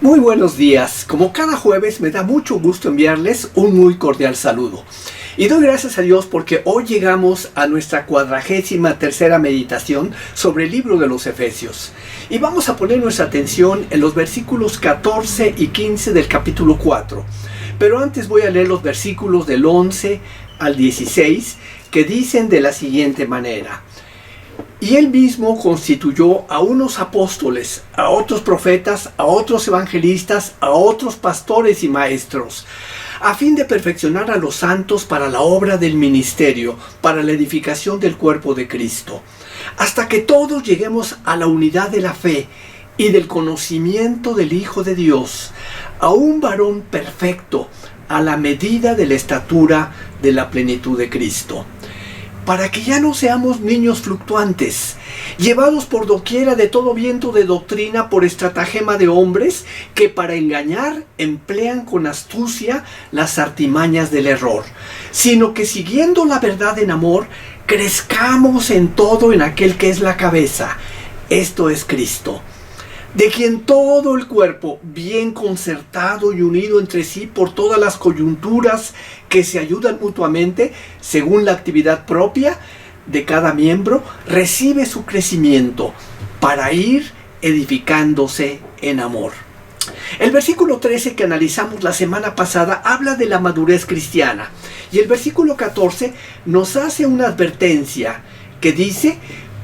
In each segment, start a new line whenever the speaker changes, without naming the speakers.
Muy buenos días. Como cada jueves me da mucho gusto enviarles un muy cordial saludo. Y doy gracias a Dios porque hoy llegamos a nuestra 43ª meditación sobre el libro de los Efesios. Y vamos a poner nuestra atención en los versículos 14 y 15 del capítulo 4. Pero antes voy a leer los versículos del 11 al 16 que dicen de la siguiente manera. Y él mismo constituyó a unos apóstoles, a otros profetas, a otros evangelistas, a otros pastores y maestros, a fin de perfeccionar a los santos para la obra del ministerio, para la edificación del cuerpo de Cristo, hasta que todos lleguemos a la unidad de la fe y del conocimiento del Hijo de Dios, a un varón perfecto, a la medida de la estatura de la plenitud de Cristo, para que ya no seamos niños fluctuantes, llevados por doquiera de todo viento de doctrina por estratagema de hombres que para engañar emplean con astucia las artimañas del error, sino que siguiendo la verdad en amor, crezcamos en todo en aquel que es la cabeza, esto es Cristo, de quien todo el cuerpo, bien concertado y unido entre sí por todas las coyunturas que se ayudan mutuamente, según la actividad propia de cada miembro, recibe su crecimiento para ir edificándose en amor. El versículo 13 que analizamos la semana pasada habla de la madurez cristiana y el versículo 14 nos hace una advertencia que dice,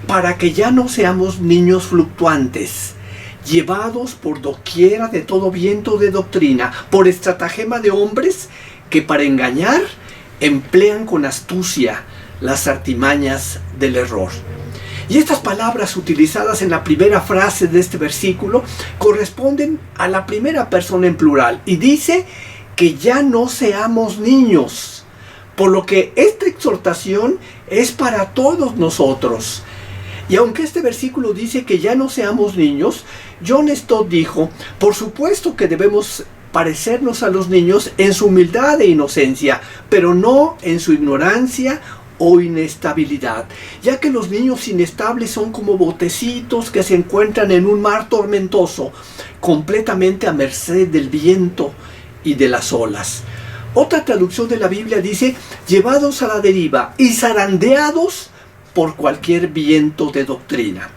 para que ya no seamos niños fluctuantes, llevados por doquiera de todo viento de doctrina, por estratagema de hombres que para engañar emplean con astucia las artimañas del error. Y estas palabras utilizadas en la primera frase de este versículo corresponden a la primera persona en plural y dice que ya no seamos niños, por lo que esta exhortación es para todos nosotros. Y aunque este versículo dice que ya no seamos niños, John Stott dijo, por supuesto que debemos parecernos a los niños en su humildad e inocencia, pero no en su ignorancia o inestabilidad, ya que los niños inestables son como botecitos que se encuentran en un mar tormentoso, completamente a merced del viento y de las olas. Otra traducción de la Biblia dice, llevados a la deriva y zarandeados por cualquier viento de doctrina.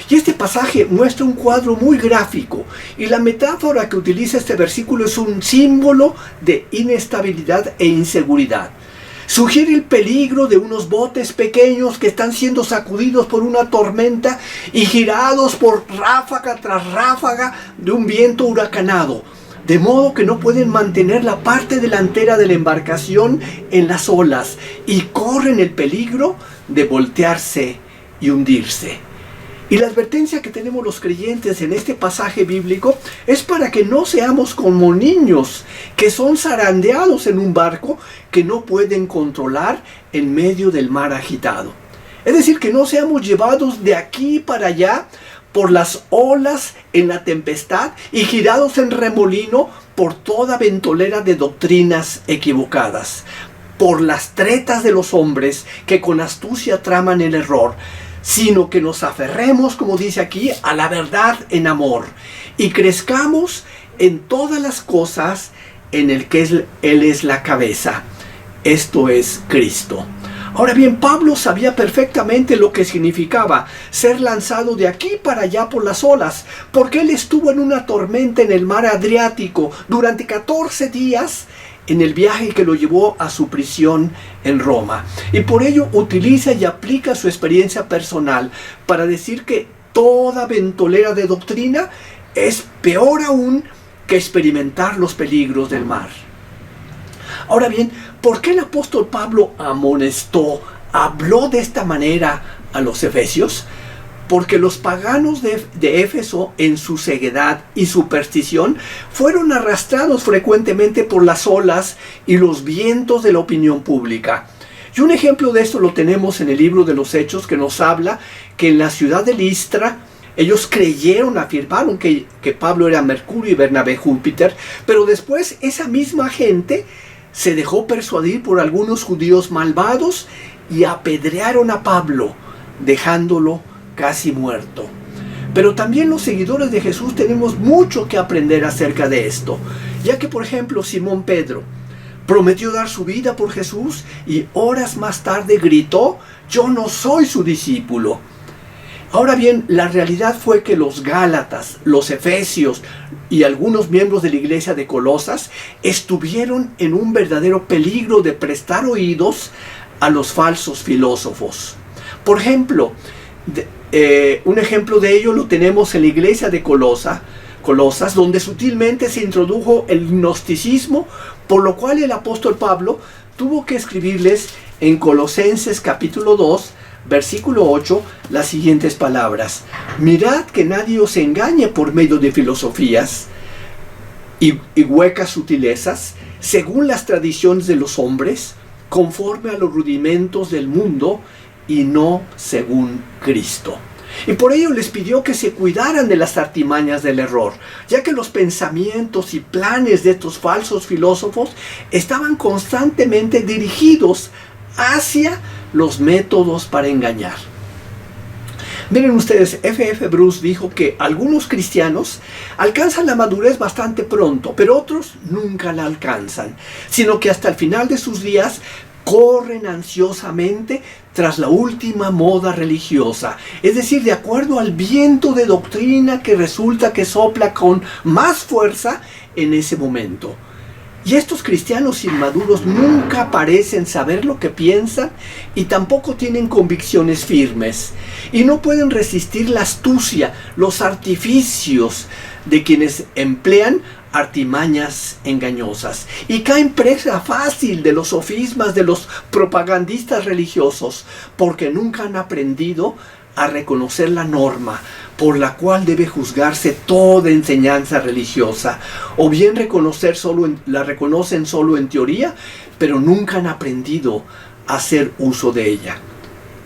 Y este pasaje muestra un cuadro muy gráfico y la metáfora que utiliza este versículo es un símbolo de inestabilidad e inseguridad. Sugiere el peligro de unos botes pequeños que están siendo sacudidos por una tormenta y girados por ráfaga tras ráfaga de un viento huracanado, de modo que no pueden mantener la parte delantera de la embarcación en las olas y corren el peligro de voltearse y hundirse. Y la advertencia que tenemos los creyentes en este pasaje bíblico es para que no seamos como niños que son zarandeados en un barco que no pueden controlar en medio del mar agitado. Es decir, que no seamos llevados de aquí para allá por las olas en la tempestad y girados en remolino por toda ventolera de doctrinas equivocadas, por las tretas de los hombres que con astucia traman el error, sino que nos aferremos, como dice aquí, a la verdad en amor y crezcamos en todas las cosas en el que Él es la cabeza, esto es Cristo. Ahora bien, Pablo sabía perfectamente lo que significaba ser lanzado de aquí para allá por las olas, porque él estuvo en una tormenta en el mar Adriático durante 14 días en el viaje que lo llevó a su prisión en Roma. Y por ello utiliza y aplica su experiencia personal para decir que toda ventolera de doctrina es peor aún que experimentar los peligros del mar. Ahora bien, ¿por qué el apóstol Pablo habló de esta manera a los efesios? Porque los paganos de Éfeso, en su ceguedad y superstición, fueron arrastrados frecuentemente por las olas y los vientos de la opinión pública. Y un ejemplo de esto lo tenemos en el libro de los Hechos, que nos habla que en la ciudad de Listra, ellos afirmaron que Pablo era Mercurio y Bernabé Júpiter, pero después esa misma gente se dejó persuadir por algunos judíos malvados y apedrearon a Pablo, dejándolo casi muerto. Pero también los seguidores de Jesús tenemos mucho que aprender acerca de esto, ya que por ejemplo Simón Pedro prometió dar su vida por Jesús y horas más tarde gritó: yo no soy su discípulo. Ahora bien, la realidad fue que los Gálatas, los Efesios y algunos miembros de la iglesia de Colosas estuvieron en un verdadero peligro de prestar oídos a los falsos filósofos. Por ejemplo, un ejemplo de ello lo tenemos en la iglesia de Colosas, donde sutilmente se introdujo el gnosticismo, por lo cual el apóstol Pablo tuvo que escribirles en Colosenses capítulo 2, versículo 8, las siguientes palabras: mirad que nadie os engañe por medio de filosofías y huecas sutilezas, según las tradiciones de los hombres, conforme a los rudimentos del mundo y no según Cristo. Y por ello les pidió que se cuidaran de las artimañas del error, ya que los pensamientos y planes de estos falsos filósofos estaban constantemente dirigidos hacia los métodos para engañar. Miren ustedes, F.F. Bruce dijo que algunos cristianos alcanzan la madurez bastante pronto, pero otros nunca la alcanzan, sino que hasta el final de sus días corren ansiosamente tras la última moda religiosa, es decir, de acuerdo al viento de doctrina que resulta que sopla con más fuerza en ese momento. Y estos cristianos inmaduros nunca parecen saber lo que piensan y tampoco tienen convicciones firmes. Y no pueden resistir la astucia, los artificios de quienes emplean artimañas engañosas. Y caen presa fácil de los sofismas de los propagandistas religiosos, porque nunca han aprendido a reconocer la norma por la cual debe juzgarse toda enseñanza religiosa, o bien la reconocen solo en teoría, pero nunca han aprendido a hacer uso de ella.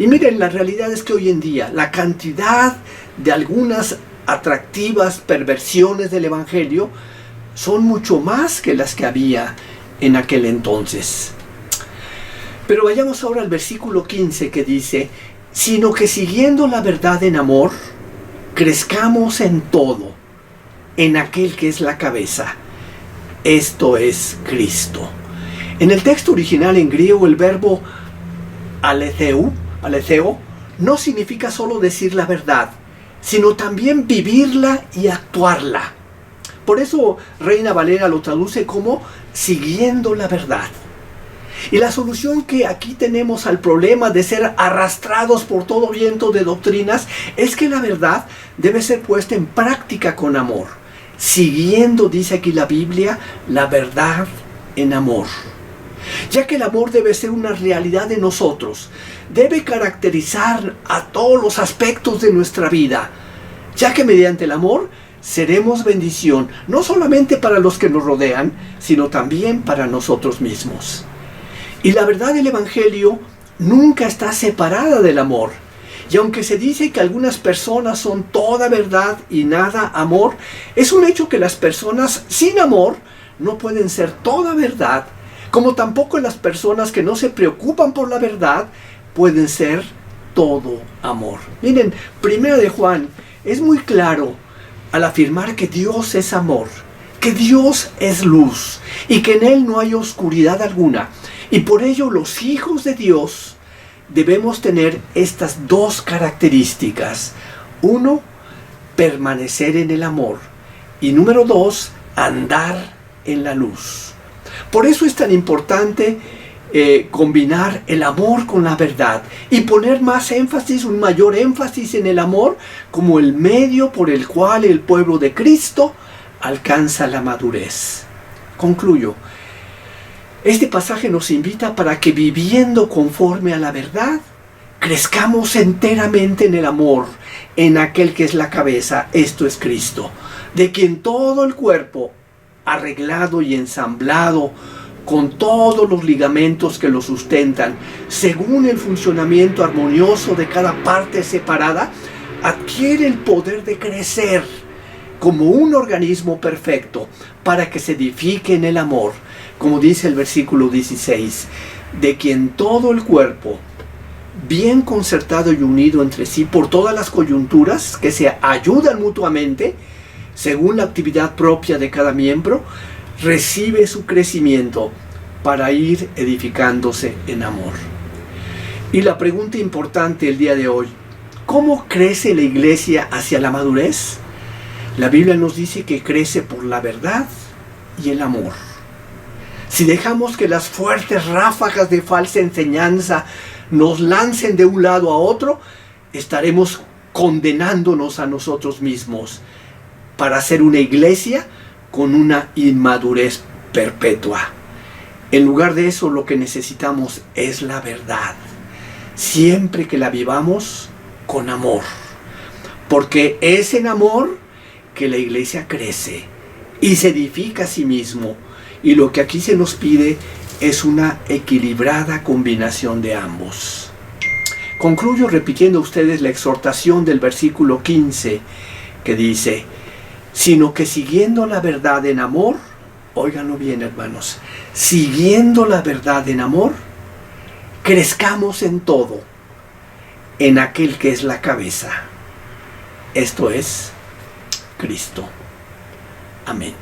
Y miren, la realidad es que hoy en día la cantidad de algunas atractivas perversiones del Evangelio son mucho más que las que había en aquel entonces. Pero vayamos ahora al versículo 15 que dice: sino que siguiendo la verdad en amor, crezcamos en todo, en aquel que es la cabeza, esto es Cristo. En el texto original en griego el verbo aletheo no significa solo decir la verdad, sino también vivirla y actuarla. Por eso Reina Valera lo traduce como siguiendo la verdad. Y la solución que aquí tenemos al problema de ser arrastrados por todo viento de doctrinas es que la verdad debe ser puesta en práctica con amor, siguiendo, dice aquí la Biblia, la verdad en amor. Ya que el amor debe ser una realidad de nosotros, debe caracterizar a todos los aspectos de nuestra vida, ya que mediante el amor seremos bendición, no solamente para los que nos rodean, sino también para nosotros mismos. Y la verdad del Evangelio nunca está separada del amor. Y aunque se dice que algunas personas son toda verdad y nada amor, es un hecho que las personas sin amor no pueden ser toda verdad, como tampoco las personas que no se preocupan por la verdad pueden ser todo amor. Miren, 1 de Juan es muy claro al afirmar que Dios es amor, que Dios es luz y que en Él no hay oscuridad alguna. Y por ello los hijos de Dios debemos tener estas dos características. 1, permanecer en el amor. Y número 2, andar en la luz. Por eso es tan importante combinar el amor con la verdad y poner más énfasis, un mayor énfasis en el amor como el medio por el cual el pueblo de Cristo alcanza la madurez. Concluyo. Este pasaje nos invita para que viviendo conforme a la verdad, crezcamos enteramente en el amor, en aquel que es la cabeza, esto es Cristo, de quien todo el cuerpo, arreglado y ensamblado, con todos los ligamentos que lo sustentan, según el funcionamiento armonioso de cada parte separada, adquiere el poder de crecer como un organismo perfecto para que se edifique en el amor, como dice el versículo 16, de quien todo el cuerpo, bien concertado y unido entre sí por todas las coyunturas, que se ayudan mutuamente, según la actividad propia de cada miembro, recibe su crecimiento para ir edificándose en amor. Y la pregunta importante el día de hoy: ¿cómo crece la iglesia hacia la madurez? La Biblia nos dice que crece por la verdad y el amor. Si dejamos que las fuertes ráfagas de falsa enseñanza nos lancen de un lado a otro, estaremos condenándonos a nosotros mismos para ser una iglesia con una inmadurez perpetua. En lugar de eso, lo que necesitamos es la verdad, siempre que la vivamos con amor, porque es en amor que la iglesia crece y se edifica a sí mismo, y lo que aquí se nos pide es una equilibrada combinación de ambos. Concluyo repitiendo a ustedes la exhortación del versículo 15, que dice: sino que siguiendo la verdad en amor, óiganlo bien, hermanos, siguiendo la verdad en amor, crezcamos en todo, en aquel que es la cabeza, esto es Cristo. Amén.